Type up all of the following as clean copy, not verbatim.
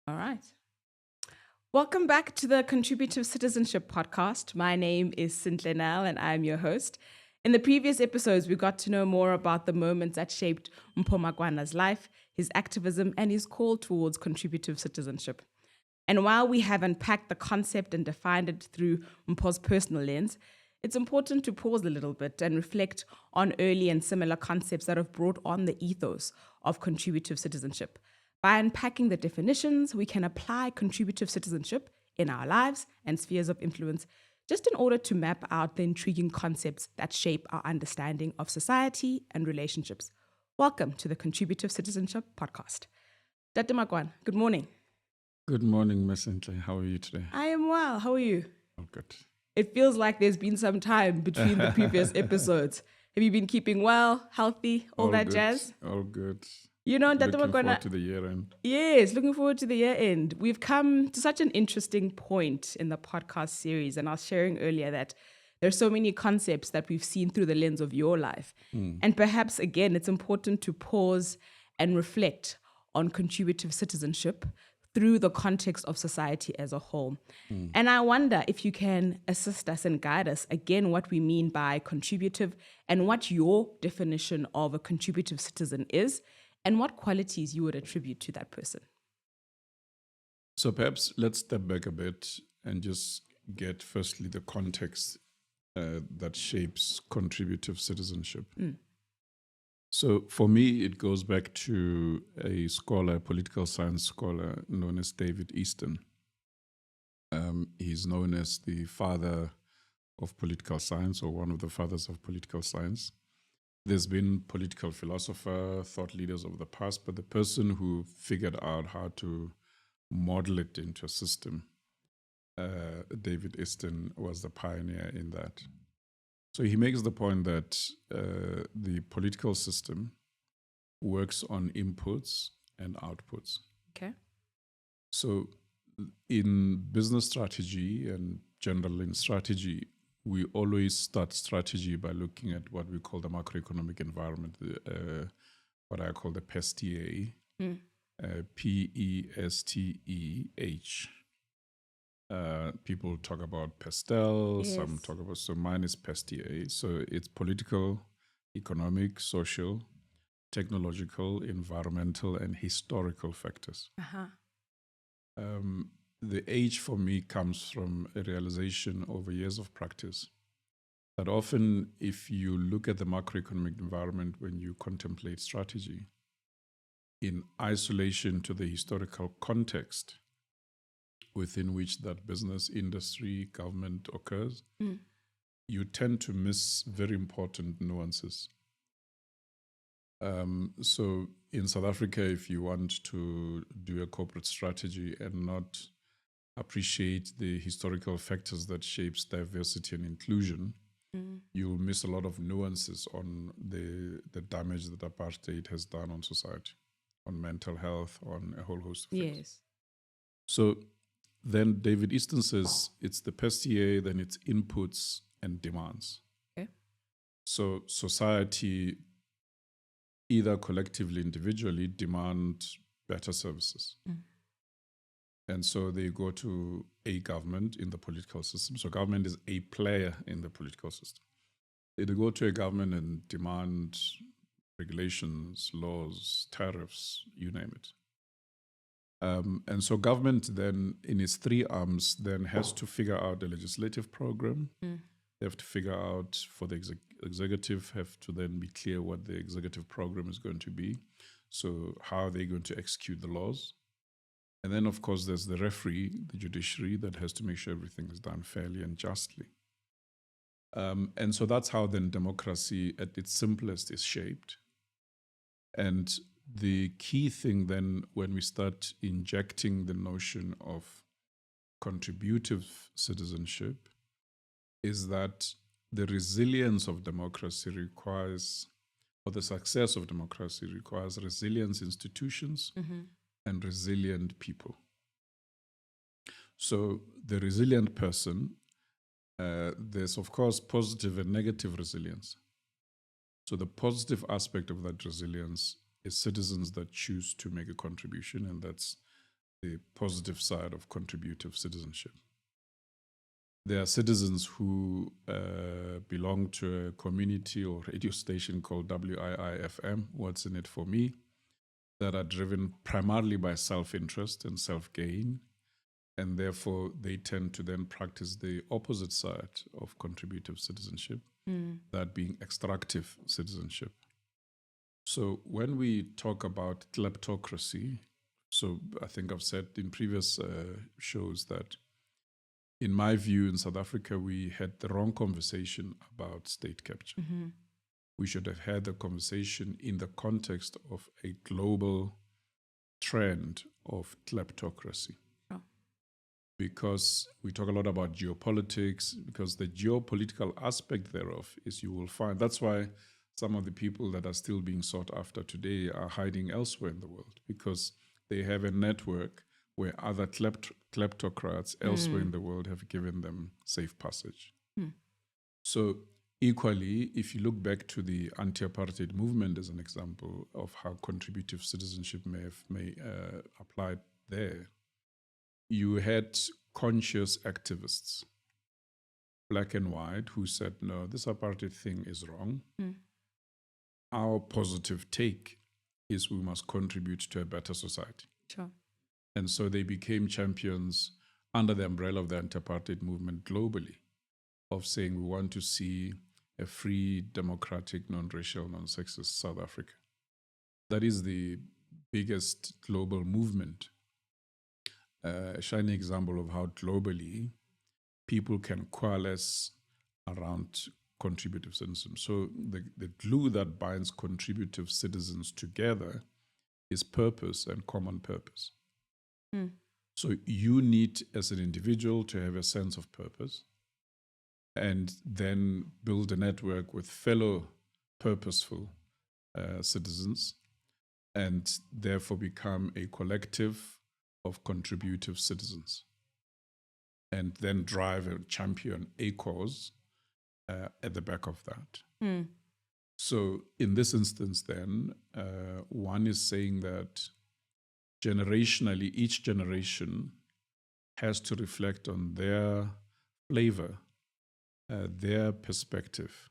All right. Welcome back to the Contributive Citizenship podcast. My name is Cynthia Nell and I'm your host. In the previous episodes, we got to know more about the moments that shaped Mpho life, his activism, and his call towards contributive citizenship. And while we have unpacked the concept and defined it through Mpho's personal lens, it's important to pause a little bit and reflect on early and similar concepts that have brought on the ethos of contributive citizenship. By unpacking the definitions, we can apply contributive citizenship in our lives and spheres of influence, just in order to map out the intriguing concepts that shape our understanding of society and relationships. Welcome to the Contributive Citizenship podcast. Dr. Makwan, good morning. Good morning, Miss Cynthia. How are you today? I am well. How are you? Oh, good. It feels like there's been some time between the previous episodes. Have you been keeping well, healthy, all that good. jazz? All good. You know, Dr. Looking Makwana, forward to the year end. yes, looking forward to the year end. We've come to such an interesting point in the podcast series, and I was sharing earlier that there's so many concepts that we've seen through the lens of your life. And perhaps, again, it's important to pause and reflect on contributive citizenship through the context of society as a whole. And I wonder if you can assist us and guide us, again, what we mean by contributive and what your definition of a contributive citizen is, and what qualities you would attribute to that person. So perhaps let's step back a bit and just get firstly the context that shapes contributive citizenship. So for me, it goes back to a scholar, a political science scholar known as David Easton. He's known as the father of political science, or one of the fathers of political science. There's been political philosophers, thought leaders of the past, but the person who figured out how to model it into a system, David Easton, was the pioneer in that. So he makes the point that the political system works on inputs and outputs. Okay. So in business strategy and generally in strategy, we always start strategy by looking at what we call the macroeconomic environment, what I call the PESTEH, PESTEH. People talk about pastel, Yes. some talk about, so mine is PESTEH. So it's political, economic, social, technological, environmental, and historical factors. The H for me comes from a realization over years of practice that often if you look at the macroeconomic environment when you contemplate strategy in isolation to the historical context within which that business, industry, government occurs, you tend to miss very important nuances. So in South Africa, if you want to do a corporate strategy and not appreciate the historical factors that shapes diversity and inclusion, you'll miss a lot of nuances on the damage that apartheid has done on society, on mental health, on a whole host of things. Yes. So then David Easton says it's the PESTEH, then it's inputs and demands. Okay. So society, either collectively, individually, demand better services. And so they go to a government in the political system. So government is a player in the political system. They go to a government and demand regulations, laws, tariffs, you name it. And so government then, in its three arms, then has to figure out the legislative program. They have to figure out, for the executive, have to then be clear what the executive program is going to be. So how are they going to execute the laws? And then, of course, there's the referee, the judiciary, that has to make sure everything is done fairly and justly. And so that's how then democracy at its simplest is shaped. And the key thing then, when we start injecting the notion of contributive citizenship, is that the resilience of democracy requires, or the success of democracy requires resilient institutions and resilient people. So the resilient person, there's of course positive and negative resilience. So the positive aspect of that resilience is citizens that choose to make a contribution, and that's the positive side of contributive citizenship. There are citizens who belong to a community or radio station called WIIFM, What's in It for Me, that are driven primarily by self-interest and self-gain, and therefore they tend to then practice the opposite side of contributive citizenship, that being extractive citizenship. So when we talk about kleptocracy, so I think I've said in previous shows that in my view, in South Africa, we had the wrong conversation about state capture. We should have had the conversation in the context of a global trend of kleptocracy. Oh. Because we talk a lot about geopolitics, because the geopolitical aspect thereof is, you will find, that's why some of the people that are still being sought after today are hiding elsewhere in the world, because they have a network where other kleptocrats elsewhere in the world have given them safe passage. So equally, if you look back to the anti-apartheid movement as an example of how contributive citizenship may apply there, you had conscious activists, black and white, who said, no, this apartheid thing is wrong. Our positive take is we must contribute to a better society. Sure. And so they became champions under the umbrella of the anti-apartheid movement globally, of saying we want to see a free, democratic, non-racial, non-sexist South Africa. That is the biggest global movement. A shining example of how globally people can coalesce around contributive citizenship. So the glue that binds contributive citizens together is purpose and common purpose. So you need, as an individual, to have a sense of purpose and then build a network with fellow purposeful citizens, and therefore become a collective of contributive citizens, and then drive and champion a cause at the back of that. So in this instance then, one is saying that generationally, each generation has to reflect on their flavor, their perspective,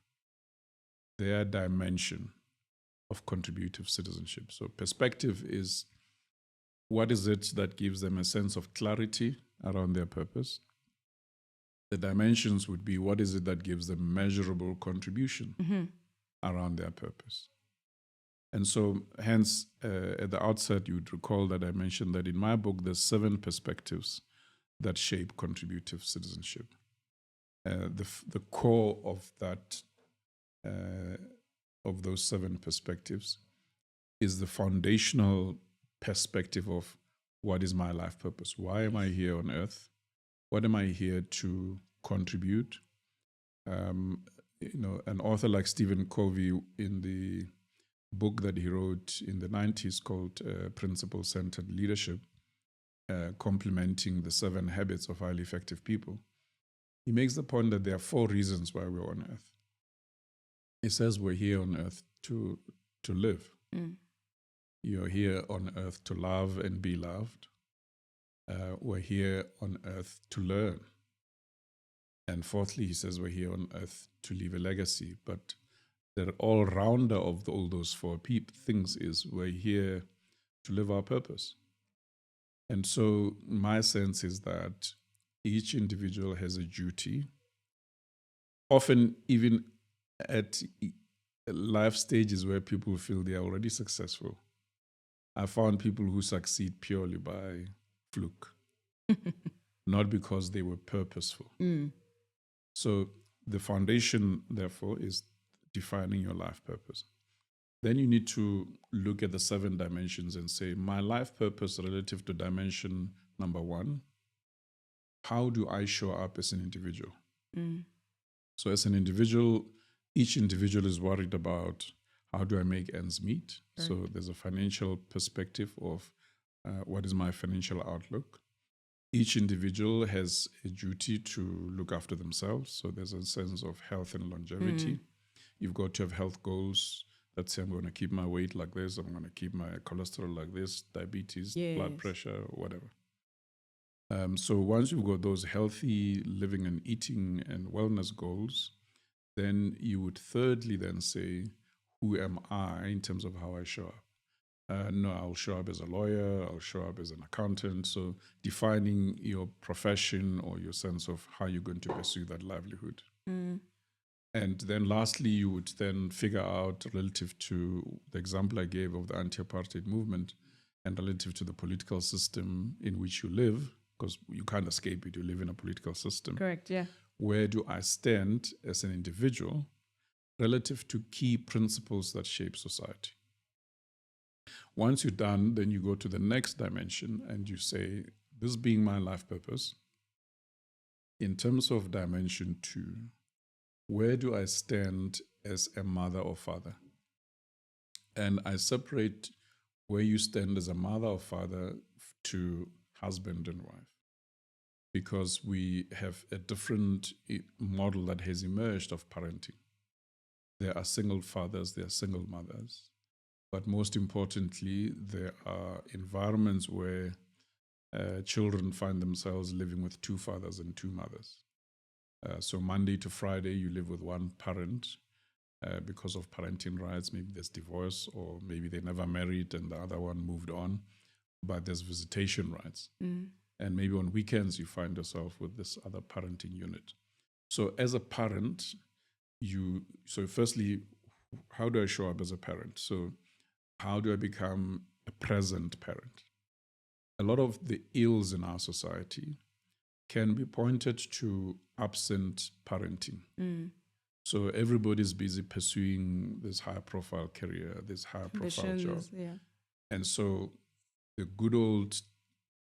their dimension of contributive citizenship. So perspective is, what is it that gives them a sense of clarity around their purpose? The dimensions would be, what is it that gives them measurable contribution around their purpose? And so, hence, at the outset, you would recall that I mentioned that in my book, there's 7 perspectives that shape contributive citizenship. The core of that, of those 7 perspectives, is the foundational perspective of, what is my life purpose? Why am I here on earth? What am I here to contribute? An author like Stephen Covey, in the book that he wrote in the 90s called Principle-Centered Leadership, complementing the 7 habits of highly effective people, he makes the point that there are 4 reasons why we're on earth. He says we're here on earth to live. You're here on earth to love and be loved. We're here on earth to learn. And fourthly, he says we're here on earth to leave a legacy. But the all-rounder of all those 4 things is, we're here to live our purpose. And so my sense is that each individual has a duty, often even at life stages where people feel they are already successful. I found people who succeed purely by fluke, not because they were purposeful. So the foundation, therefore, is defining your life purpose. Then you need to look at the 7 dimensions and say, my life purpose relative to dimension number 1, how do I show up as an individual? So as an individual, each individual is worried about, how do I make ends meet? Right. So there's a financial perspective of what is my financial outlook. Each individual has a duty to look after themselves. So there's a sense of health and longevity. You've got to have health goals that say, I'm going to keep my weight like this, I'm going to keep my cholesterol like this, diabetes, blood pressure, whatever. So once you've got those healthy living and eating and wellness goals, then you would thirdly then say, who am I in terms of how I show up? No, I'll show up as a lawyer, I'll show up as an accountant. So defining your profession or your sense of how you're going to pursue that livelihood. And then lastly, you would then figure out, relative to the example I gave of the anti-apartheid movement and relative to the political system in which you live, because you can't escape it, you live in a political system. Correct, yeah. Where do I stand as an individual relative to key principles that shape society? Once you're done, then you go to the next dimension and you say, this being my life purpose, in terms of dimension 2, where do I stand as a mother or father? And I separate where you stand as a mother or father to husband and wife, because we have a different model that has emerged of parenting. There are single fathers, there are single mothers, but most importantly, there are environments where children find themselves living with 2 fathers and 2 mothers. So Monday to Friday, you live with one parent because of parenting rights. Maybe there's divorce, or maybe they never married and the other one moved on, but there's visitation rights. And maybe on weekends, you find yourself with this other parenting unit. So as a parent, so firstly, how do I show up as a parent? So how do I become a present parent? A lot of the ills in our society can be pointed to absent parenting. So everybody's busy pursuing this high profile career, this high profile job. Yeah. And so the good old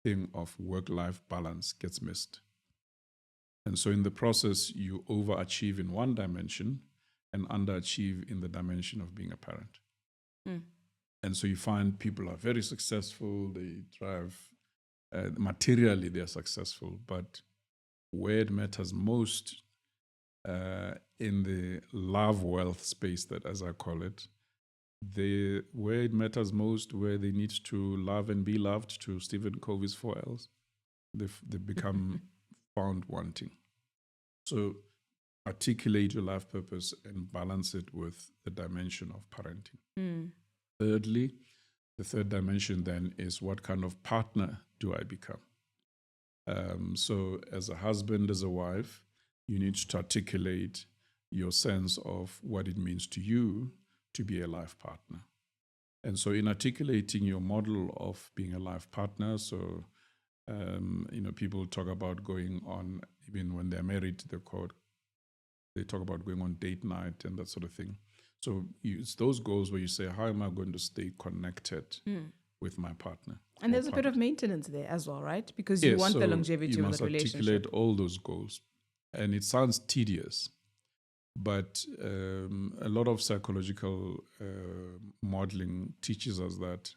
thing of work-life balance gets missed. And so in the process, you overachieve in one dimension and underachieve in the dimension of being a parent. And so you find people are very successful, they drive, materially they're successful, but where it matters most in the love wealth space, that as I call it, where it matters most, where they need to love and be loved, to Stephen Covey's 4 L's, they become found wanting. So articulate your life purpose and balance it with the dimension of parenting. Thirdly, the third dimension then is, what kind of partner do I become? So as a husband, as a wife, you need to articulate your sense of what it means to you to be a life partner. And so in articulating your model of being a life partner, so people talk about going on, even when they're married, they talk about going on date night and that sort of thing. So it's those goals where you say, how am I going to stay connected with my partner? And there's a bit of maintenance there as well, right? Because you want the longevity of the relationship. You must articulate all those goals. And it sounds tedious, but a lot of psychological modeling teaches us that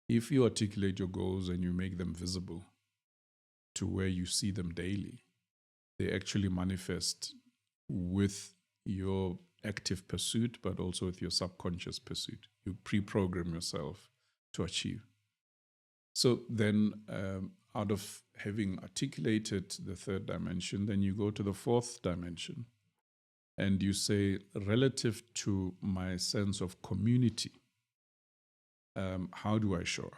if you articulate your goals and you make them visible to where you see them daily, they actually manifest with your active pursuit, but also with your subconscious pursuit. You pre-program yourself to achieve. So then out of having articulated the third dimension, then you go to the fourth dimension and you say, relative to my sense of community, how do I show up?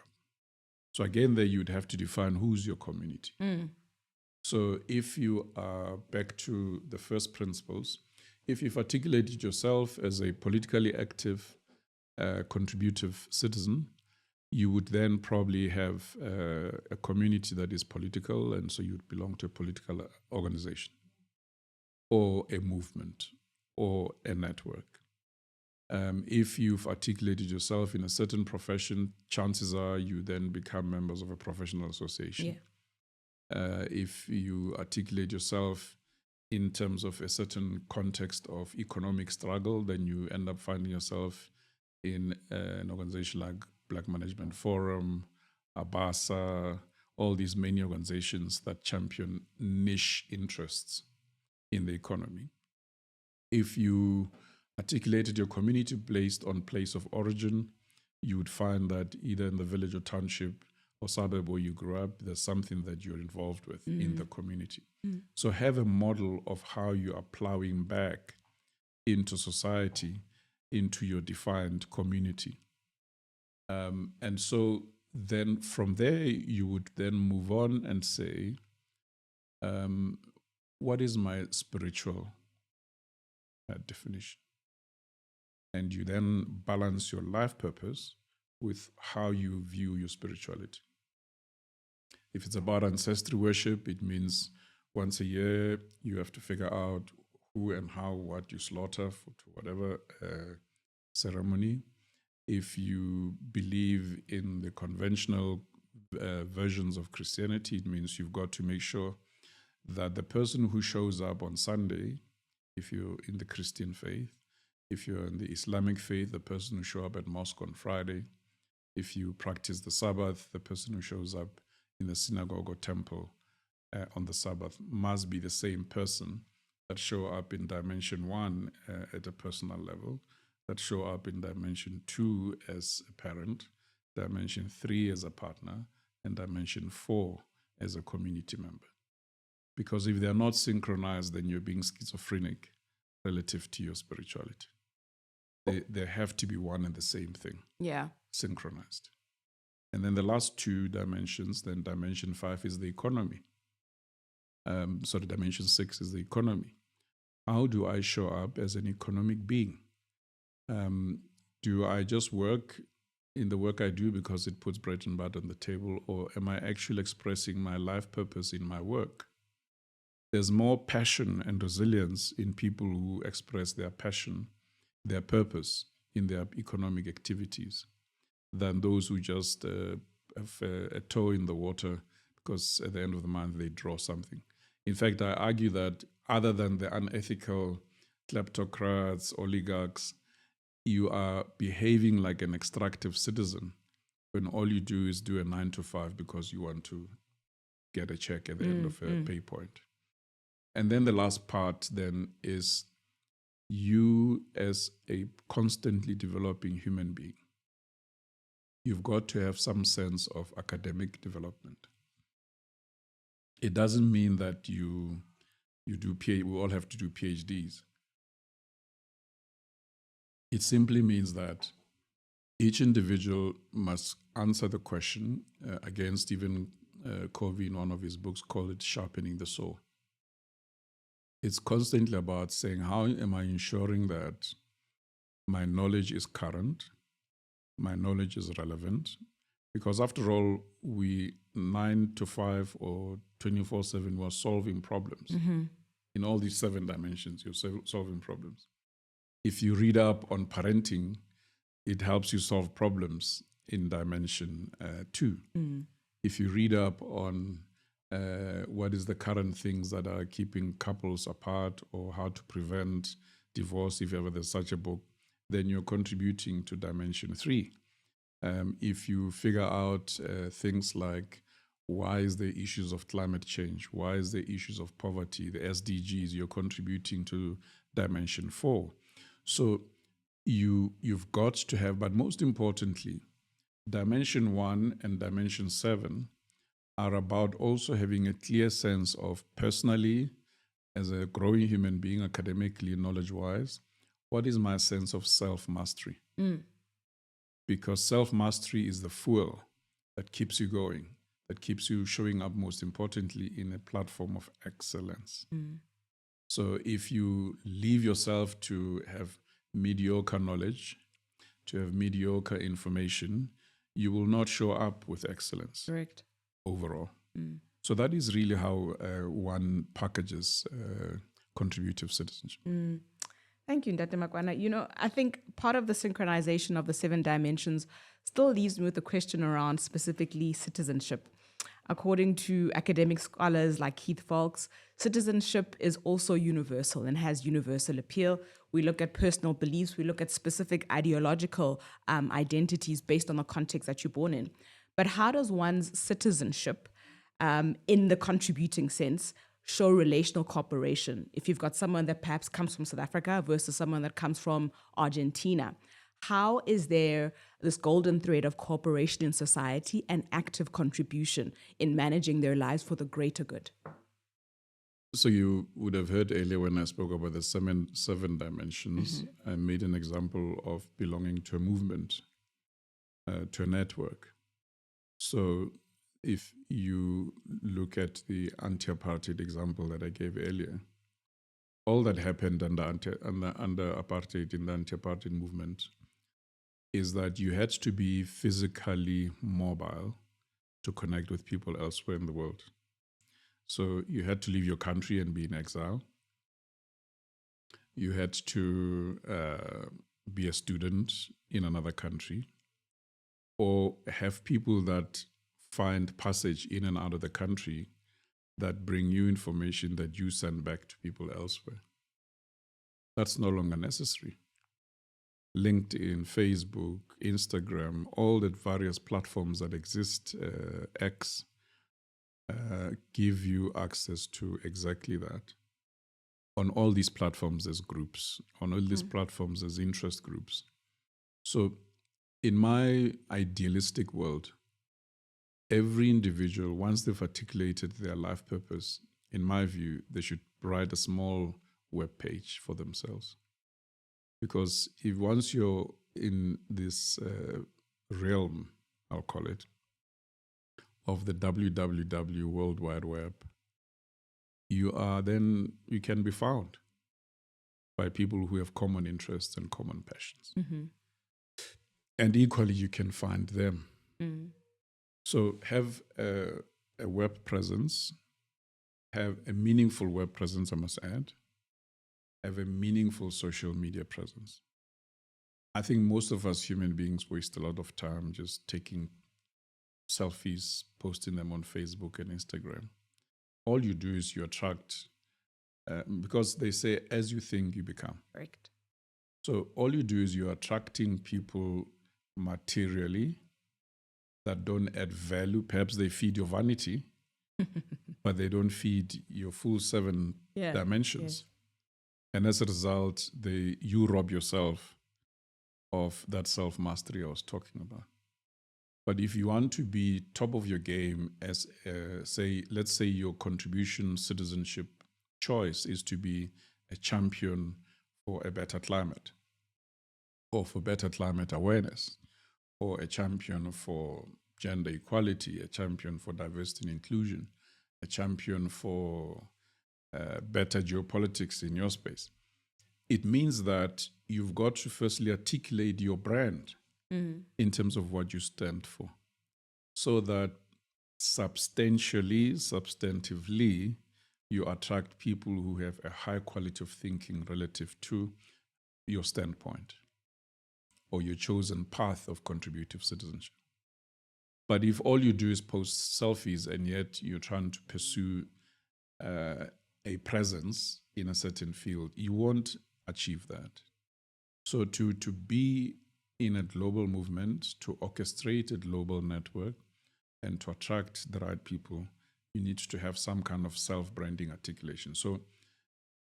So again, there you'd have to define who's your community. So if you are back to the first principles, if you've articulated yourself as a politically active, contributive citizen, you would then probably have a community that is political, and so you'd belong to a political organization or a movement or a network. If you've articulated yourself in a certain profession, chances are you then become members of a professional association. If you articulate yourself in terms of a certain context of economic struggle, then you end up finding yourself in an organization like Black Management Forum, Abasa, all these many organizations that champion niche interests in the economy. If you articulated your community based on place of origin, you would find that either in the village or township or suburb where you grew up, there's something that you're involved with in the community. So have a model of how you are plowing back into society, into your defined community. And so then from there, you would then move on and say, what is my spiritual definition? And you then balance your life purpose with how you view your spirituality. If it's about ancestry worship, it means once a year you have to figure out who and how, what you slaughter to whatever ceremony. If you believe in the conventional versions of Christianity, it means you've got to make sure that the person who shows up on Sunday, if you're in the Christian faith, if you're in the Islamic faith, the person who shows up at mosque on Friday, if you practice the Sabbath, the person who shows up in the synagogue or temple on the Sabbath must be the same person that show up in dimension 1 at a personal level, that show up in dimension 2 as a parent, dimension 3 as a partner, and dimension 4 as a community member. Because if they're not synchronized, then you're being schizophrenic relative to your spirituality. They have to be one and the same thing. Yeah. Synchronized. And then the last 2 dimensions, then dimension 5 is the economy. So the dimension 6 is the economy. How do I show up as an economic being? Do I just work in the work I do because it puts bread and butter on the table, or am I actually expressing my life purpose in my work? There's more passion and resilience in people who express their passion, their purpose in their economic activities than those who just have a toe in the water because at the end of the month they draw something. In fact, I argue that other than the unethical kleptocrats, oligarchs, you are behaving like an extractive citizen when all you do is do a 9 to 5 because you want to get a check at the end of a pay point. And then the last part then is you as a constantly developing human being. You've got to have some sense of academic development. It doesn't mean that you do we all have to do PhDs. It simply means that each individual must answer the question. Again, Stephen Covey in one of his books called it sharpening the saw. It's constantly about saying, how am I ensuring that my knowledge is current, my knowledge is relevant? Because after all, we 9 to 5 or 24/7 were solving problems. In all these 7 dimensions, you're solving problems. If you read up on parenting, it helps you solve problems in dimension 2. If you read up on what is the current things that are keeping couples apart or how to prevent divorce, if ever there's such a book, then you're contributing to dimension 3. If you figure out things like why is the issues of climate change, why is the issues of poverty, the SDGs, you're contributing to dimension 4. So you've got to have, but most importantly, dimension 1 and dimension 7 are about also having a clear sense of personally, as a growing human being, academically, knowledge-wise, what is my sense of self-mastery? Because self-mastery is the fuel that keeps you going, that keeps you showing up, most importantly, in a platform of excellence. So if you leave yourself to have mediocre knowledge, to have mediocre information, you will not show up with excellence. Correct. Overall. So that is really how one packages contributive citizenship. Thank you, Ndate Makwana. You know, I think part of the synchronization of the 7 dimensions still leaves me with a question around specifically citizenship. According to academic scholars like Keith Foulkes, citizenship is also universal and has universal appeal. We look at personal beliefs, we look at specific ideological identities based on the context that you're born in. But how does one's citizenship, in the contributing sense, show relational cooperation? If you've got someone that perhaps comes from South Africa versus someone that comes from Argentina, how is there this golden thread of cooperation in society and active contribution in managing their lives for the greater good? So you would have heard earlier when I spoke about the seven dimensions, I made an example of belonging to a movement, to a network. So if you look at the anti-apartheid example that I gave earlier, all that happened under apartheid in the anti-apartheid movement is that you had to be physically mobile to connect with people elsewhere in the world. So you had to leave your country and be in exile. You had to be a student in another country, or have people that find passage in and out of the country that bring you information that you send back to people elsewhere. That's no longer necessary. LinkedIn, Facebook, Instagram, all the various platforms that exist, X, give you access to exactly that. On all these platforms, there's groups. On all these platforms, there's interest groups. So in my idealistic world, every individual, once they've articulated their life purpose, in my view, they should write a small web page for themselves. Because if once you're in this realm, I'll call it, of the www World Wide Web, you can be found by people who have common interests and common passions. And equally, you can find them. So have a web presence, have a meaningful web presence, I must add, have a meaningful social media presence. I think most of us human beings waste a lot of time just taking selfies, posting them on Facebook and Instagram. All you do is you attract, because they say, as you think, you become. Correct. So all you do is you're attracting people materially that don't add value. Perhaps they feed your vanity, but they don't feed your full seven dimensions. And as a result, you rob yourself of that self-mastery I was talking about. But if you want to be top of your game as, let's say your contribution citizenship choice is to be a champion for a better climate, or for better climate awareness, or a champion for gender equality, a champion for diversity and inclusion, a champion for better geopolitics in your space. It means that you've got to firstly articulate your brand in terms of what you stand for, so that substantively, you attract people who have a high quality of thinking relative to your standpoint or your chosen path of contributive citizenship. But if all you do is post selfies and yet you're trying to pursue a presence in a certain field, you won't achieve that. So to be in a global movement, to orchestrate a global network, and to attract the right people, you need to have some kind of self-branding articulation. So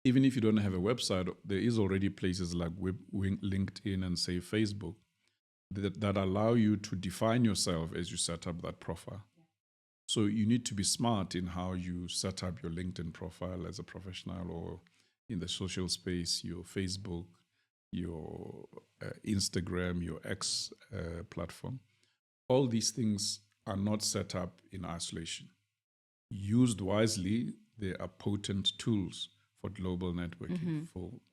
even if you don't have a website, there is already places like LinkedIn and say Facebook that allow you to define yourself as you set up that profile. So you need to be smart in how you set up your LinkedIn profile as a professional, or in the social space, your Facebook, your Instagram, your X platform. All these things are not set up in isolation. Used wisely, they are potent tools for global networking,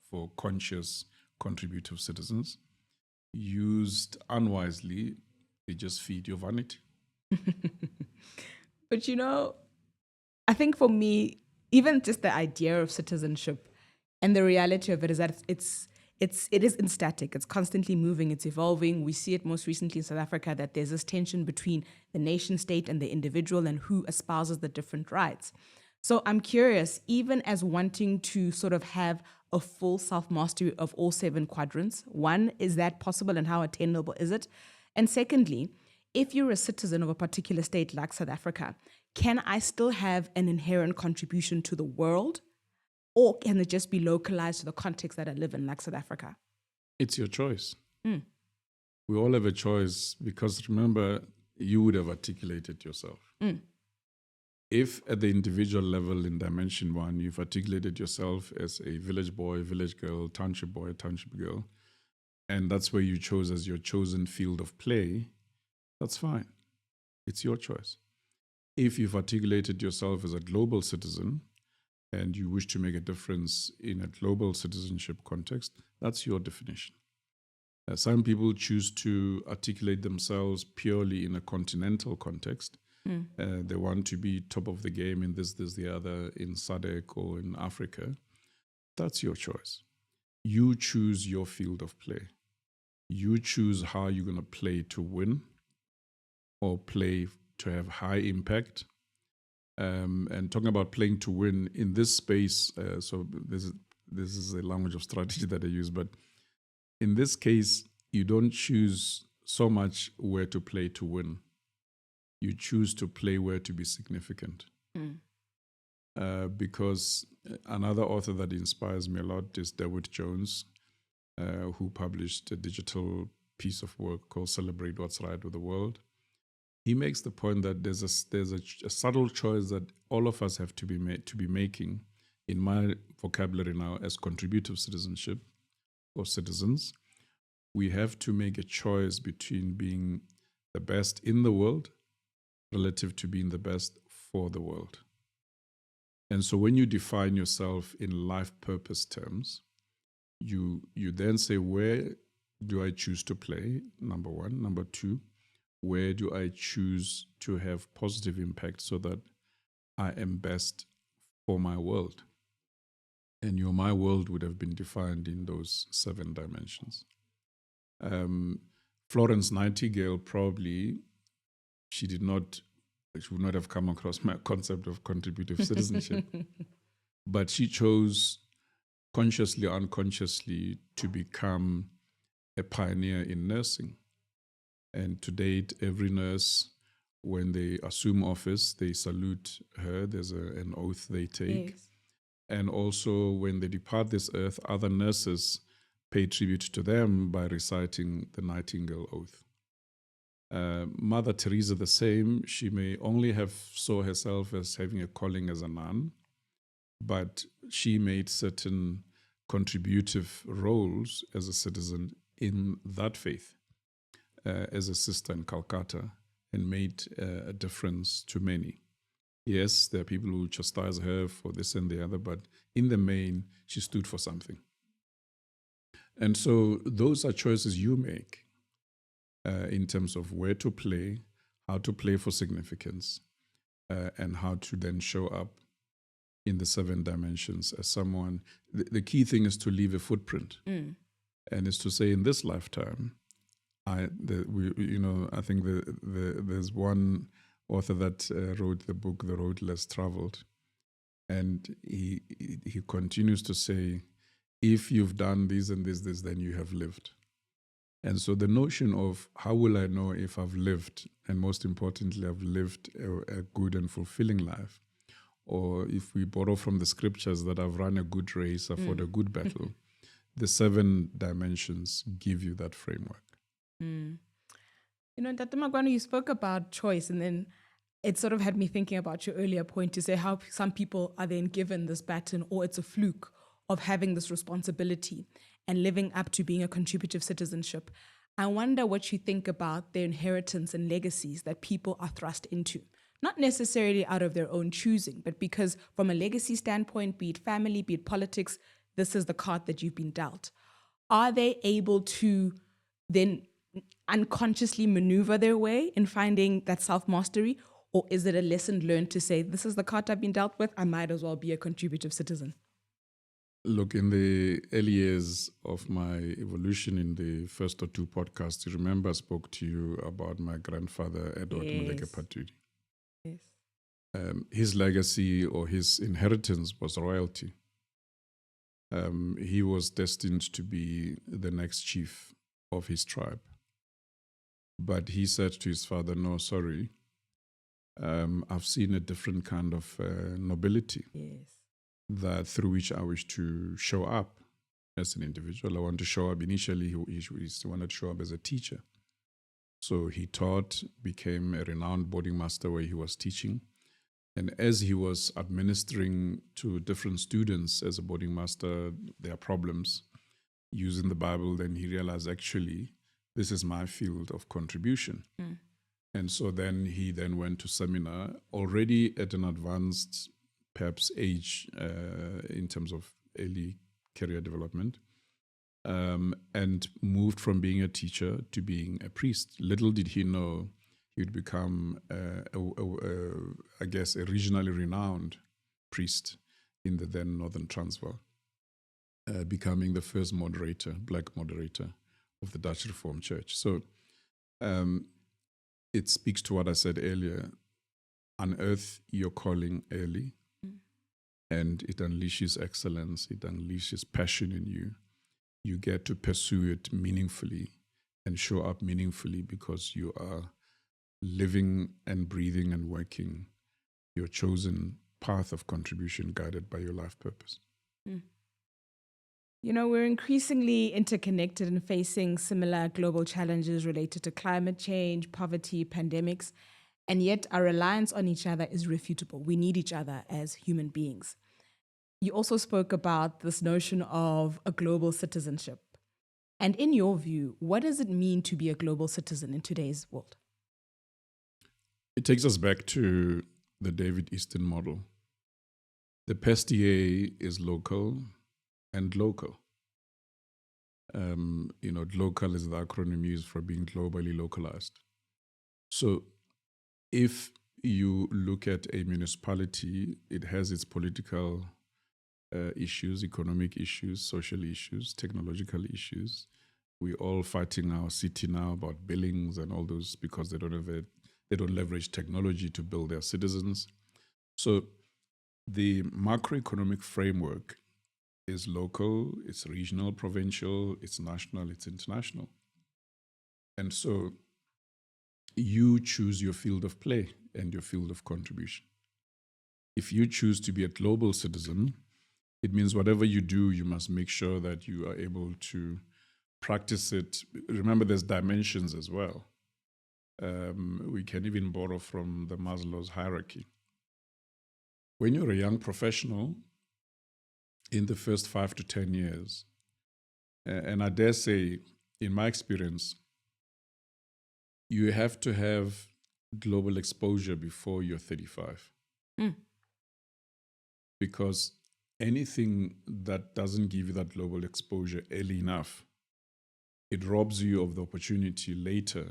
for conscious contributive citizens. Used unwisely, they just feed your vanity. But I think for me, even just the idea of citizenship and the reality of it is that it is static. It's constantly moving. It's evolving. We see it most recently in South Africa that there's this tension between the nation state and the individual and who espouses the different rights. So I'm curious, even as wanting to sort of have a full self-mastery of all 7 quadrants, one, is that possible and how attainable is it? And secondly, if you're a citizen of a particular state like South Africa, can I still have an inherent contribution to the world? Or can it just be localized to the context that I live in, like South Africa? It's your choice. We all have a choice because remember, you would have articulated yourself. If at the individual level in dimension 1, you've articulated yourself as a village boy, village girl, township boy, township girl, and that's where you chose as your chosen field of play, that's fine. It's your choice. If you've articulated yourself as a global citizen and you wish to make a difference in a global citizenship context, that's your definition. Some people choose to articulate themselves purely in a continental context. They want to be top of the game in this, the other, in SADC or in Africa. That's your choice. You choose your field of play. You choose how you're going to play to win or play to have high impact. And talking about playing to win in this space, so this is a language of strategy that I use, but in this case, you don't choose so much where to play to win. You choose to play where to be significant. Because another author that inspires me a lot is David Jones, who published a digital piece of work called Celebrate What's Right with the World. He makes the point that there's a subtle choice that all of us have to be making, in my vocabulary now, as contributive citizenship or citizens. We have to make a choice between being the best in the world relative to being the best for the world. And so when you define yourself in life purpose terms, you then say, where do I choose to play? Number one. Number two, where do I choose to have positive impact so that I am best for my world? And my world would have been defined in those 7 dimensions. Florence Nightingale probably, she would not have come across my concept of contributive citizenship, but she chose consciously, unconsciously to become a pioneer in nursing. And to date, every nurse, when they assume office, they salute her. There's an oath they take. Yes. And also when they depart this earth, other nurses pay tribute to them by reciting the Nightingale Oath. Mother Teresa the same. She may only have saw herself as having a calling as a nun, but she made certain contributive roles as a citizen in that faith, as a sister in Calcutta, and made a difference to many. Yes, there are people who chastise her for this and the other, but in the main, she stood for something. And so those are choices you make in terms of where to play, how to play for significance, and how to then show up in the 7 dimensions as someone. The key thing is to leave a footprint, and is to say, in this lifetime, I think there's one author that wrote the book The Road Less Traveled, and he continues to say, if you've done this and this, then you have lived. And so the notion of how will I know if I've lived, and most importantly, I've lived a good and fulfilling life, or if we borrow from the scriptures that I've run a good race, I've fought a good battle, the 7 dimensions give you that framework. Dr. Magwano, you spoke about choice, and then it sort of had me thinking about your earlier point to say how some people are then given this baton, or it's a fluke of having this responsibility and living up to being a contributive citizenship. I wonder what you think about their inheritance and legacies that people are thrust into, not necessarily out of their own choosing, but because from a legacy standpoint, be it family, be it politics, this is the card that you've been dealt. Are they able to then unconsciously maneuver their way in finding that self-mastery? Or is it a lesson learned to say, this is the card I've been dealt with, I might as well be a contributive citizen? Look, in the early years of my evolution in the first or 2 podcasts, you remember I spoke to you about my grandfather, Edward Muleke Patudi. Yes. His legacy or his inheritance was royalty. He was destined to be the next chief of his tribe. But he said to his father, no, sorry, I've seen a different kind of nobility. Yes. That through which I wish to show up as an individual. I want to show up initially, he wanted to show up as a teacher. So he taught, became a renowned boarding master where he was teaching. And as he was administering to different students as a boarding master their problems using the Bible, then he realized actually this is my field of contribution. And so then he then went to seminar already at an advanced perhaps age in terms of early career development, and moved from being a teacher to being a priest. Little did he know he would become, I guess, a regionally renowned priest in the then Northern Transvaal, becoming the first black moderator of the Dutch Reformed Church. So it speaks to what I said earlier. Unearth your calling early, and it unleashes excellence, it unleashes passion in you. You get to pursue it meaningfully and show up meaningfully because you are living and breathing and working your chosen path of contribution guided by your life purpose. You know, we're increasingly interconnected and facing similar global challenges related to climate change, poverty, pandemics, and yet our reliance on each other is irrefutable. We need each other as human beings. You also spoke about this notion of a global citizenship. And in your view, what does it mean to be a global citizen in today's world? It takes us back to the David Easton model. The PSDA is local and local. Local is the acronym used for being globally localized. So if you look at a municipality, it has its political issues, economic issues, social issues, technological issues. We're all fighting our city now about billings and all those because they don't leverage technology to build their citizens. So the macroeconomic framework is local, it's regional, provincial, it's national, it's international. And so you choose your field of play and your field of contribution. If you choose to be a global citizen, it means whatever you do, you must make sure that you are able to practice it. Remember, there's dimensions as well. We can even borrow from the Maslow's hierarchy. When you're a young professional, in the first 5 to 10 years, and I dare say, in my experience, you have to have global exposure before you're 35. Because anything that doesn't give you that global exposure early enough, it robs you of the opportunity later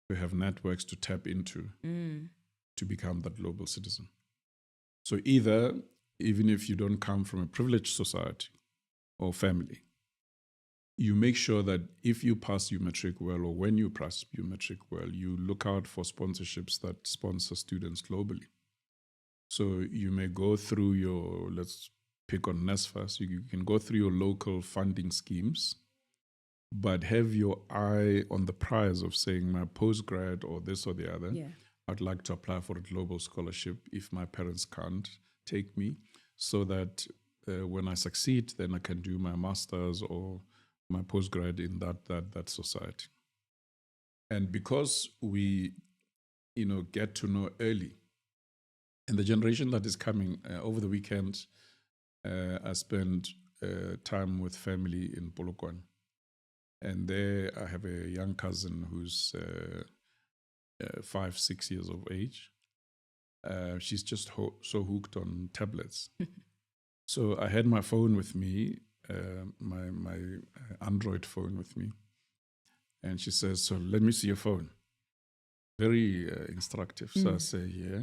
to have networks to tap into to become that global citizen. So either, even if you don't come from a privileged society or family, you make sure that if you pass your matric well, or when you pass your matric well, you look out for sponsorships that sponsor students globally. So you may go through your, let's pick on NSFAS, you can go through your local funding schemes, but have your eye on the prize of saying my postgrad or this or the other. Yeah. I'd like to apply for a global scholarship if my parents can't take me, so that when I succeed, then I can do my master's or my postgrad in that society. And because we, get to know early, and the generation that is coming, over the weekend, I spent time with family in Polokwane. And there I have a young cousin who's 5-6 years of age. She's just so hooked on tablets. So I had my phone with me, my Android phone with me. And she says, so let me see your phone. Very instructive. So I say, yeah.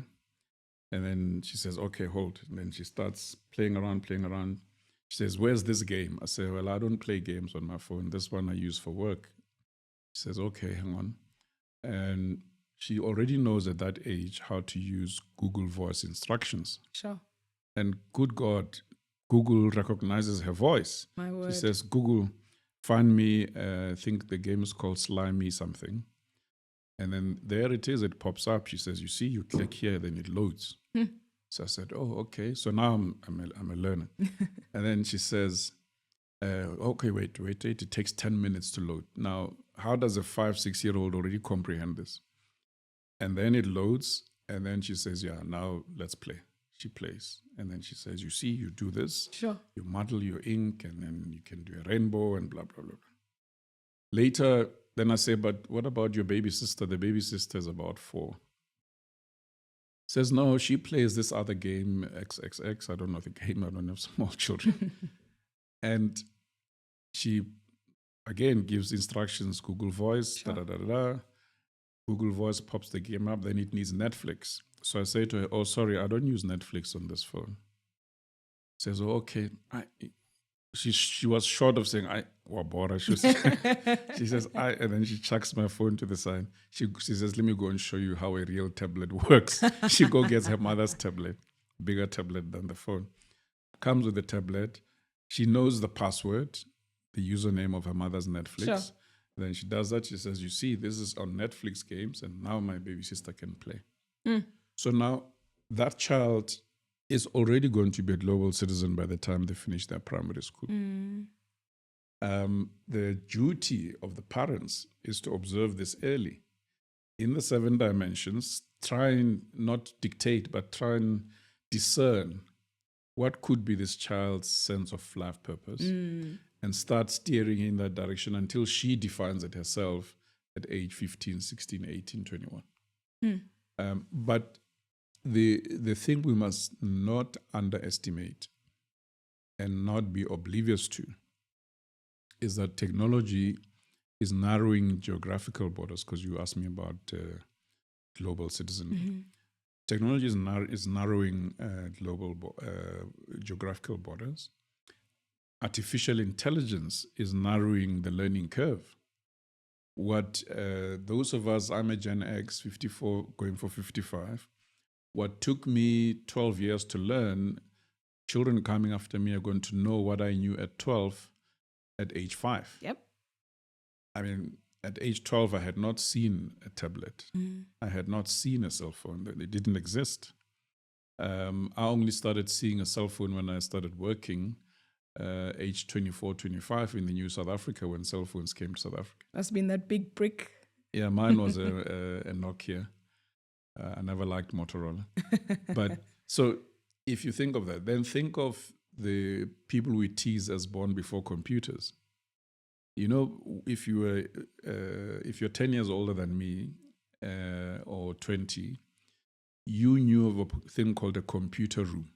And then she says, okay, hold. And then she starts playing around. She says, where's this game? I say, well, I don't play games on my phone. This one I use for work. She says, okay, hang on. And she already knows at that age how to use Google voice instructions. Sure. And good God, Google recognizes her voice. My word. She says, Google, find me, I think the game is called Slimy something. And then there it is, it pops up. She says, you see, you click here, then it loads. So I said, oh, okay. So now I'm a learner. And then she says, okay, wait. It takes 10 minutes to load. Now, how does a 5-6-year-old already comprehend this? And then it loads, and then she says, yeah, now let's play. She plays. And then she says, you see, you do this. Sure. You muddle your ink, and then you can do a rainbow and blah, blah, blah. Later, then I say, but what about your baby sister? The baby sister is about 4. Says, no, she plays this other game, XXX. I don't know the game. I don't have small children. And she, again, gives instructions, Google Voice, Sure. da-da-da-da. Google Voice pops the game up, then it needs Netflix. So I say to her, oh, sorry, I don't use Netflix on this phone. Says, oh, okay. She was short of saying, she says, and then she chucks my phone to the side. She says, let me go and show you how a real tablet works. She go gets her mother's tablet, bigger tablet than the phone. Comes with the tablet. She knows the password, the username of her mother's Netflix. Sure. Then she does that. She says, you see, this is on Netflix games, and now my baby sister can play. So now that child is already going to be a global citizen by the time they finish their primary school. The duty of the parents is to observe this early. In the 7 dimensions, try and not dictate, but try and discern what could be this child's sense of life purpose and start steering in that direction until she defines it herself at age 15, 16, 18, 21. But the thing we must not underestimate and not be oblivious to is that technology is narrowing geographical borders, because you asked me about global citizen. Technology is narrowing global geographical borders. Artificial intelligence is narrowing the learning curve. What those of us, I'm a Gen X, 54, going for 55, what took me 12 years to learn, children coming after me are going to know what I knew at 12 at age 5. Yep. I mean, at age 12, I had not seen a tablet. I had not seen a cell phone. They didn't exist. I only started seeing a cell phone when I started working, age 24, 25 in the new South Africa, when cell phones came to South Africa. Must have been that big brick. Yeah, mine was a Nokia. I never liked Motorola. But so if you think of that, then think of the people we tease as born before computers. You know, if you're 10 years older than me, or 20, you knew of a thing called a computer room.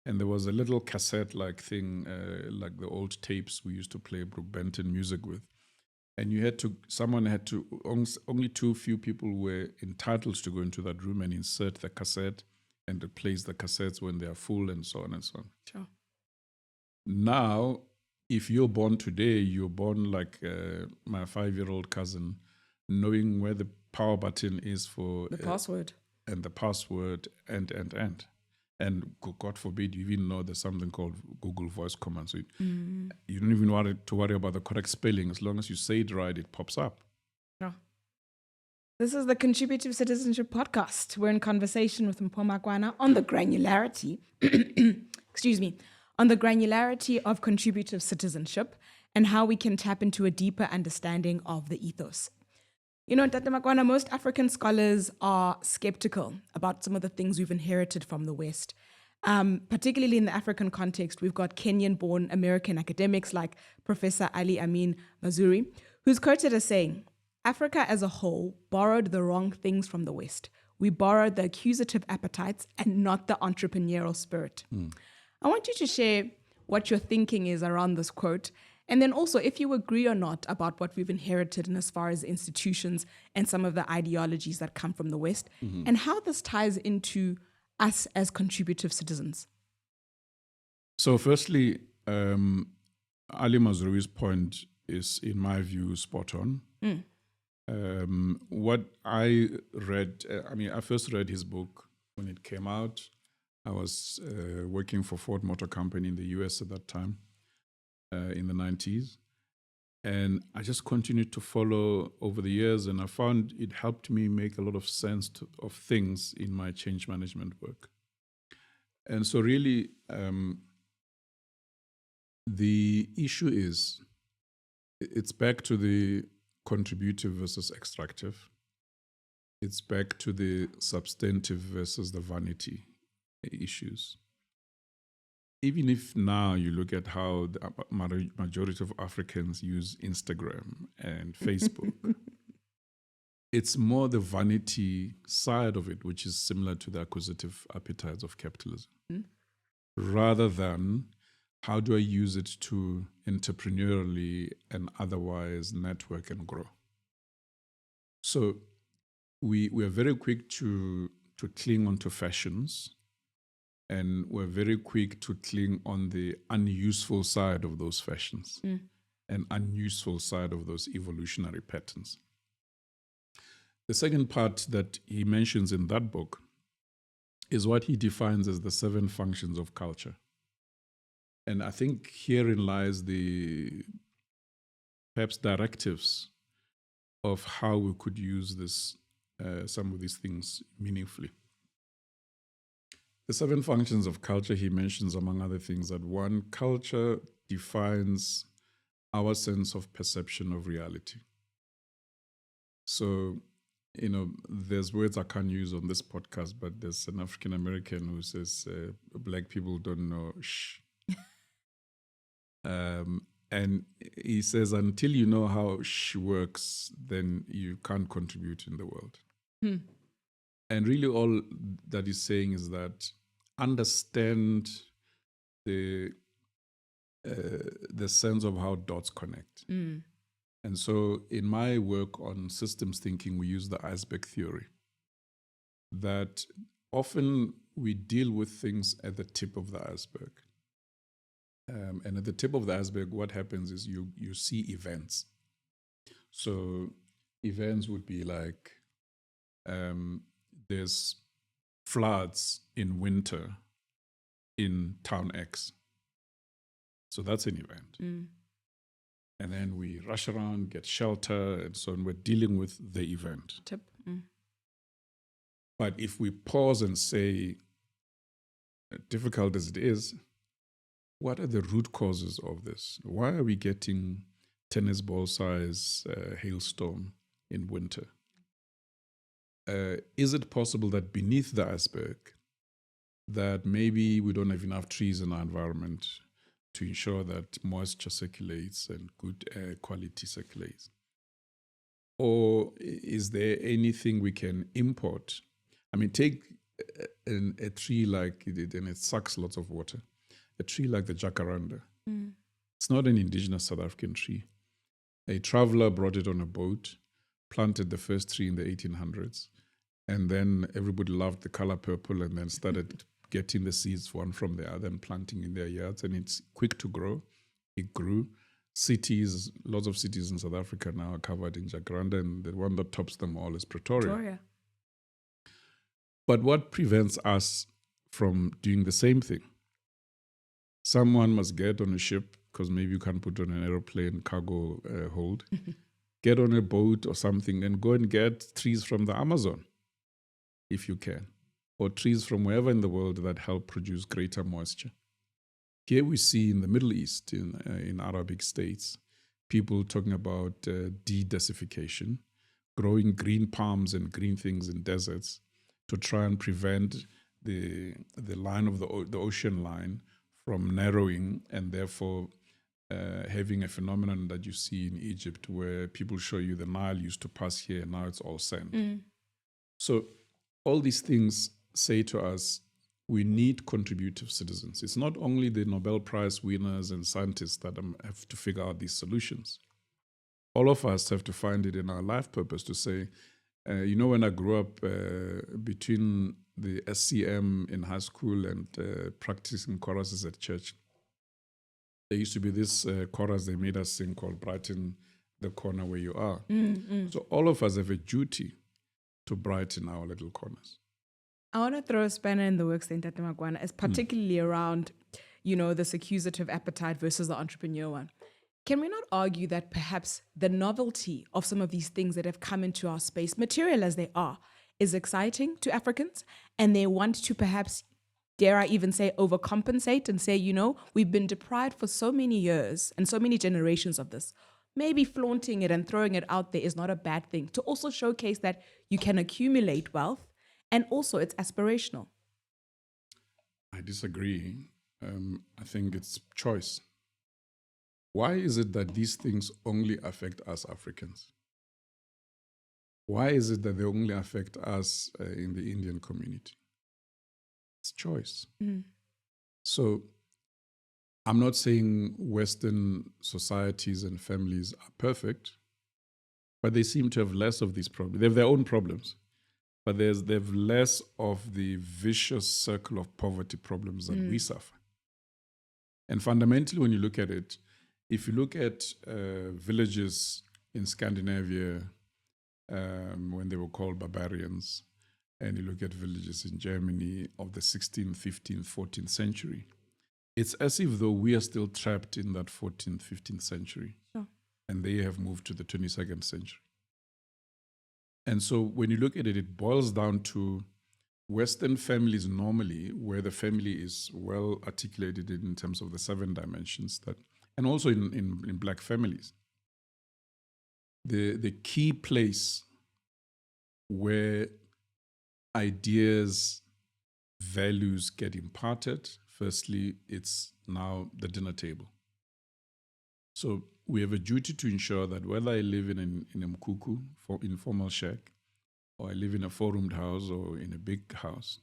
And there was a little cassette-like thing, like the old tapes we used to play Brook Benton music with. And only too few people were entitled to go into that room and insert the cassette and replace the cassettes when they are full, and so on and so on. Sure. Now, if you're born today, you're born like my 5-year-old cousin, knowing where the power button is for the password. And the password and. And God forbid, you even know there's something called Google Voice Command. So you don't even want to worry about the correct spelling. As long as you say it right, it pops up. Yeah. This is the Contributive Citizenship Podcast. We're in conversation with Mpoma Kwana on the granularity, on the granularity of contributive citizenship and how we can tap into a deeper understanding of the ethos. You know, Tate Makwana, most African scholars are skeptical about some of the things we've inherited from the West. Particularly in the African context, we've got Kenyan-born American academics like Professor Ali Amin Mazrui, who's quoted as saying, Africa as a whole borrowed the wrong things from the West. We borrowed the accusative appetites and not the entrepreneurial spirit. I want you to share what your thinking is around this quote. And then also, if you agree or not about what we've inherited in as far as institutions and some of the ideologies that come from the West, and how this ties into us as contributive citizens. So firstly, Ali Mazrui's point is, in my view, spot on. What I read, I first read his book when it came out. I was working for Ford Motor Company in the US at that time. In the 90s. And I just continued to follow over the years, and I found it helped me make a lot of sense of things in my change management work. And so really, the issue is It's back to the contributive versus extractive. It's back to the substantive versus the vanity issues. Even if now you look at how the majority of Africans use Instagram and Facebook, it's more the vanity side of it, which is similar to the acquisitive appetites of capitalism, rather than how do I use it to entrepreneurially and otherwise network and grow. So we are very quick to cling onto fashions, and we're very quick to cling on the unuseful side of those fashions and unuseful side of those evolutionary patterns. The second part that he mentions in that book is what he defines as the 7 functions of culture. And I think herein lies the perhaps directives of how we could use this, some of these things meaningfully. The 7 functions of culture, he mentions, among other things, that 1, culture defines our sense of perception of reality. So, there's words I can't use on this podcast, but there's an African American who says black people don't know shh. And he says, until you know how shh works, then you can't contribute in the world. And really all that he's saying is that understand the sense of how dots connect. And so in my work on systems thinking, we use the iceberg theory, that often we deal with things at the tip of the iceberg. And at the tip of the iceberg, what happens is you see events. So events would be like there's floods in winter in town X. So that's an event. And then we rush around, get shelter, and so on. We're dealing with the event. But if we pause and say, difficult as it is, what are the root causes of this? Why are we getting tennis ball size hailstorm in winter? Is it possible that beneath the iceberg, that maybe we don't have enough trees in our environment to ensure that moisture circulates and good air quality circulates? Or is there anything we can import? I mean, take a tree like it, and it sucks lots of water. A tree like the jacaranda. It's not an indigenous South African tree. A traveler brought it on a boat, planted the first tree in the 1800s, and then everybody loved the color purple and then started getting the seeds one from the other and planting in their yards, and it's quick to grow. It grew. Cities, lots of cities in South Africa now are covered in jacaranda, and the one that tops them all is Pretoria. But what prevents us from doing the same thing? Someone must get on a ship, because maybe you can't put on an aeroplane cargo hold. Get on a boat or something and go and get trees from the Amazon, if you can, or trees from wherever in the world that help produce greater moisture. Here we see in the Middle East, in Arabic states, people talking about de-desertification, growing green palms and green things in deserts to try and prevent the line of the ocean line from narrowing, and therefore having a phenomenon that you see in Egypt where people show you the Nile used to pass here and now it's all sand. So all these things say to us, we need contributive citizens. It's not only the Nobel Prize winners and scientists that have to figure out these solutions. All of us have to find it in our life purpose to say, when I grew up between the SCM in high school and practicing choruses at church, there used to be this chorus they made us sing called Brighten the Corner Where You Are. So all of us have a duty to brighten our little corners. I want to throw a spanner in the works then, Tate Magwana, as particularly around, this accusative appetite versus the entrepreneur one. Can we not argue that perhaps the novelty of some of these things that have come into our space, material as they are, is exciting to Africans, and they want to perhaps, dare I even say, overcompensate and say, we've been deprived for so many years and so many generations of this. maybe flaunting it and throwing it out there is not a bad thing, to also showcase that you can accumulate wealth and also it's aspirational. I disagree. I think it's choice. Why is it that these things only affect us Africans? Why is it that they only affect us in the Indian community? It's choice. So I'm not saying Western societies and families are perfect, but they seem to have less of these problems. They have their own problems, but they have less of the vicious circle of poverty problems that we suffer. And fundamentally, when you look at it, if you look at villages in Scandinavia when they were called barbarians, and you look at villages in Germany of the 16th, 15th, 14th century, it's as if though we are still trapped in that 14th, 15th century, and they have moved to the 22nd century. And so when you look at it, it boils down to Western families normally, where the family is well articulated in terms of the 7 dimensions, that, and also in Black families. The key place where ideas, values get imparted, firstly, it's now the dinner table. So we have a duty to ensure that whether I live in a mkuku, informal shack, or I live in a 4-roomed house or in a big house,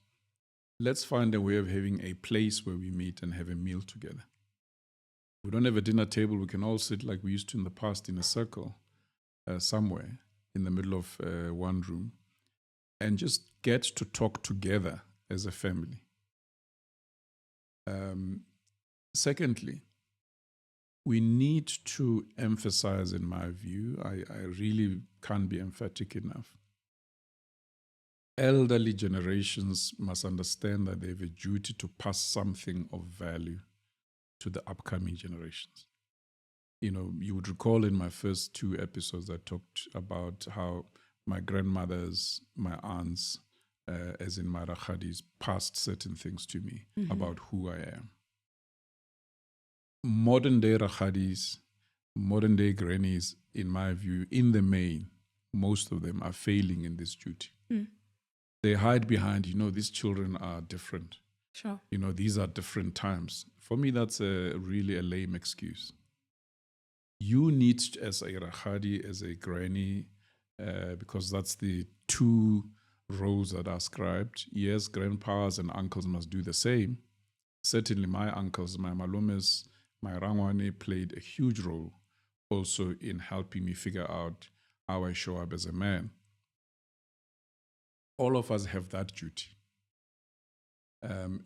let's find a way of having a place where we meet and have a meal together. We don't have a dinner table, we can all sit like we used to in the past in a circle somewhere in the middle of one room and just get to talk together as a family. Secondly, we need to emphasize, in my view, I really can't be emphatic enough, elderly generations must understand that they have a duty to pass something of value to the upcoming generations. You know, you would recall in my first 2 episodes, I talked about how my grandmothers, my aunts, as in my rakhadis, passed certain things to me about who I am. Modern day rakhadis, modern day grannies, in my view, in the main, most of them are failing in this duty. They hide behind, these children are different. Sure. These are different times. For me, that's really a lame excuse. You need, as a rakhadi, as a granny, because that's the 2 roles that are ascribed. Yes, grandpas and uncles must do the same. Certainly my uncles, my malumes, my rangwane played a huge role also in helping me figure out how I show up as a man. All of us have that duty.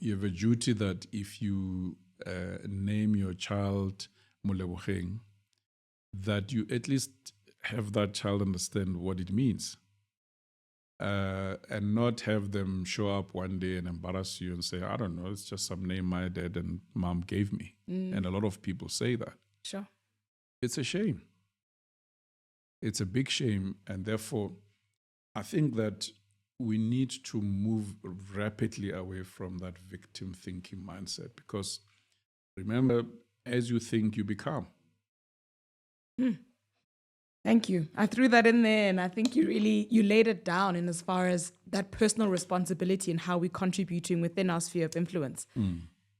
You have a duty that if you name your child Moleboheng, that you at least have that child understand what it means. And not have them show up one day and embarrass you and say, I don't know, it's just some name my dad and mom gave me. And a lot of people say that. Sure. It's a shame. It's a big shame. And therefore, I think that we need to move rapidly away from that victim thinking mindset, because remember, as you think, you become. Thank you. I threw that in there, and I think you laid it down in as far as that personal responsibility and how we're contributing within our sphere of influence.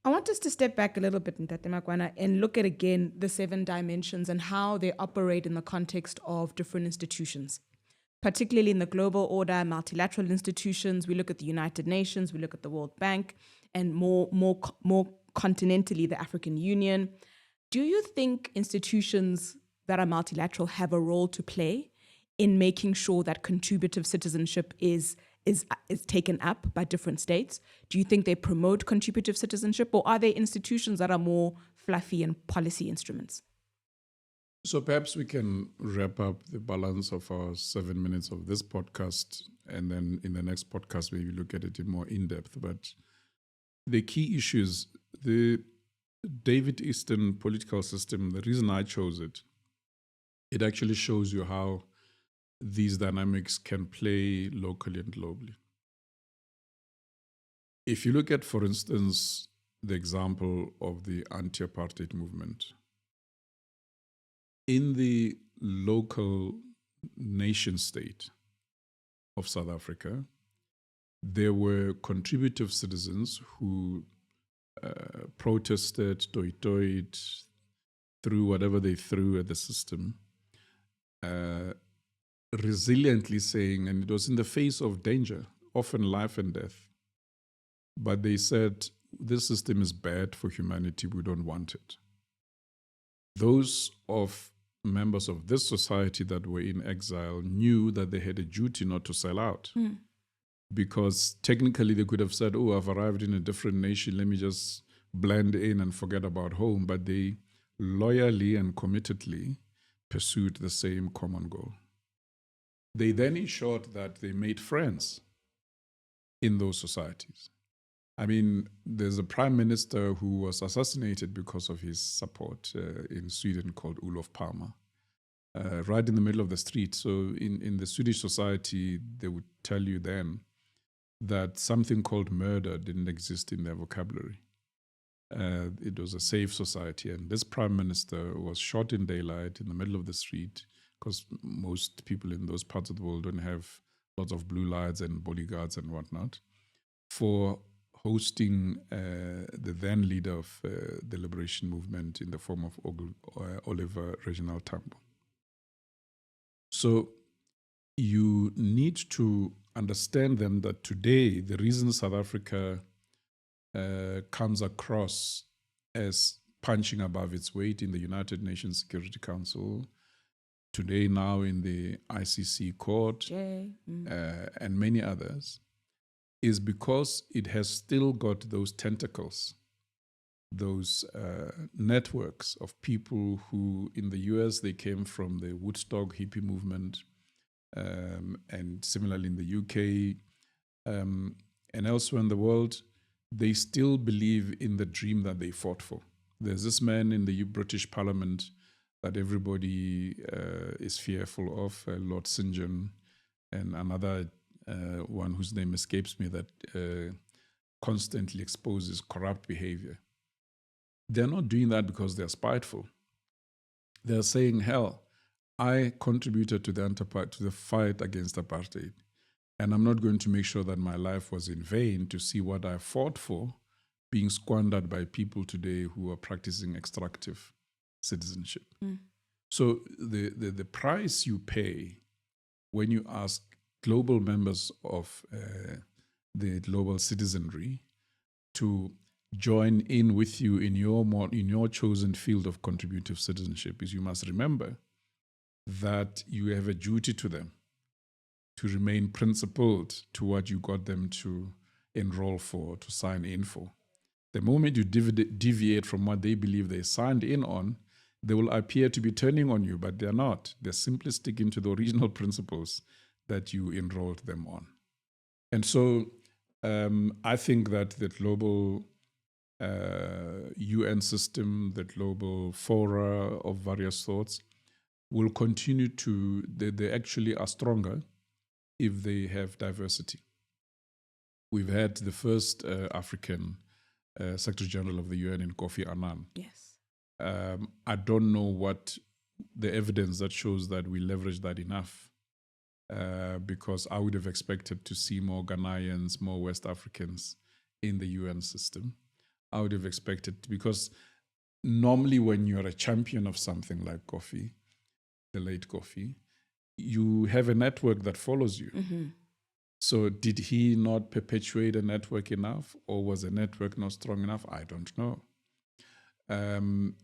I want us to step back a little bit, Ntate Makwana, and look at again the 7 dimensions and how they operate in the context of different institutions, particularly in the global order, multilateral institutions. We look at the United Nations, we look at the World Bank, and more continentally, the African Union. Do you think institutions that are multilateral have a role to play in making sure that contributive citizenship is taken up by different states? Do you think they promote contributive citizenship, or are they institutions that are more fluffy and policy instruments? So perhaps we can wrap up the balance of our 7 minutes of this podcast, and then in the next podcast maybe look at it in more in-depth. But the key issues, the David Easton political system, the reason I chose it, it actually shows you how these dynamics can play locally and globally. If you look at, for instance, the example of the anti-apartheid movement, in the local nation state of South Africa, there were contributive citizens who protested, toyed, threw whatever they threw at the system, resiliently saying, and it was in the face of danger, often life and death, but they said, this system is bad for humanity, we don't want it. Those of members of this society that were in exile knew that they had a duty not to sell out. Because technically they could have said, oh, I've arrived in a different nation, let me just blend in and forget about home. But they loyally and committedly pursued the same common goal. They then ensured that they made friends in those societies. I mean, there's a prime minister who was assassinated because of his support in Sweden called Olof Palme, right in the middle of the street. So in the Swedish society, they would tell you then that something called murder didn't exist in their vocabulary. It was a safe society. And this prime minister was shot in daylight in the middle of the street, because most people in those parts of the world don't have lots of blue lights and bodyguards and whatnot, for hosting the then leader of the liberation movement in the form of Oliver Reginald Tambo. So you need to understand then that today the reason South Africa comes across as punching above its weight in the United Nations Security Council, today now in the ICC court, and many others, is because it has still got those tentacles, those networks of people who in the US, they came from the Woodstock hippie movement, and similarly in the UK and elsewhere in the world, they still believe in the dream that they fought for. There's this man in the British Parliament that everybody is fearful of, Lord St. John, and another one whose name escapes me that constantly exposes corrupt behavior. They're not doing that because they're spiteful. They're saying, hell, I contributed to the fight against apartheid, and I'm not going to make sure that my life was in vain to see what I fought for being squandered by people today who are practicing extractive citizenship. So the price you pay when you ask global members of the global citizenry to join in with you in your chosen field of contributive citizenship is you must remember that you have a duty to them to remain principled to what you got them to enroll for, to sign in for. The moment you deviate from what they believe they signed in on, they will appear to be turning on you, but they're not. They're simply sticking to the original principles that you enrolled them on. And so I think that the global UN system, the global fora of various sorts, will continue to, they actually are stronger if they have diversity. We've had the first African Secretary General of the UN in Kofi Annan. Yes. I don't know what the evidence that shows that we leverage that enough, because I would have expected to see more Ghanaians, more West Africans in the UN system. I would have expected, because normally when you're a champion of something like Kofi, the late Kofi, you have a network that follows you. So did he not perpetuate a network enough, or was the network not strong enough? I don't know.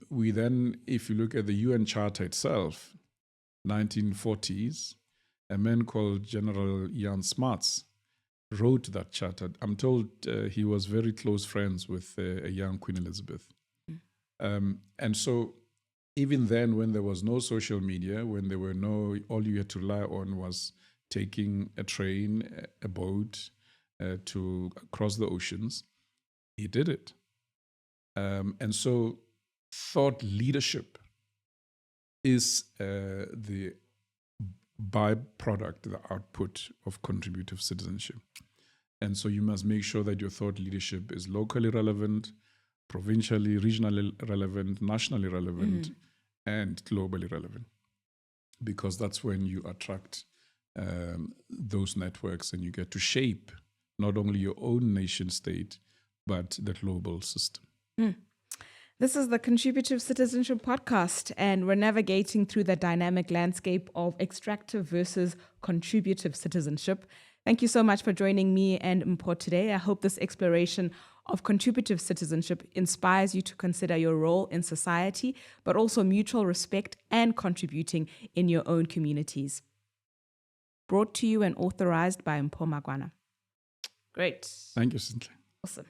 We then, if you look at the UN Charter itself, 1940s, a man called General Jan Smuts wrote that charter. I'm told he was very close friends with a young Queen Elizabeth. And so even then, when there was no social media, when there were all you had to rely on was taking a train, a boat to cross the oceans, he did it. And so thought leadership is the byproduct, the output of contributive citizenship. And so you must make sure that your thought leadership is locally relevant, provincially, regionally relevant, nationally relevant, and globally relevant, because that's when you attract those networks and you get to shape not only your own nation state, but the global system. This is the Contributive Citizenship podcast, and we're navigating through the dynamic landscape of extractive versus contributive citizenship. Thank you so much for joining me and Mpho today. I hope this exploration of contributive citizenship inspires you to consider your role in society, but also mutual respect and contributing in your own communities. Brought to you and authorized by Mpho Magwana. Great. Thank you, Cynthia. Awesome.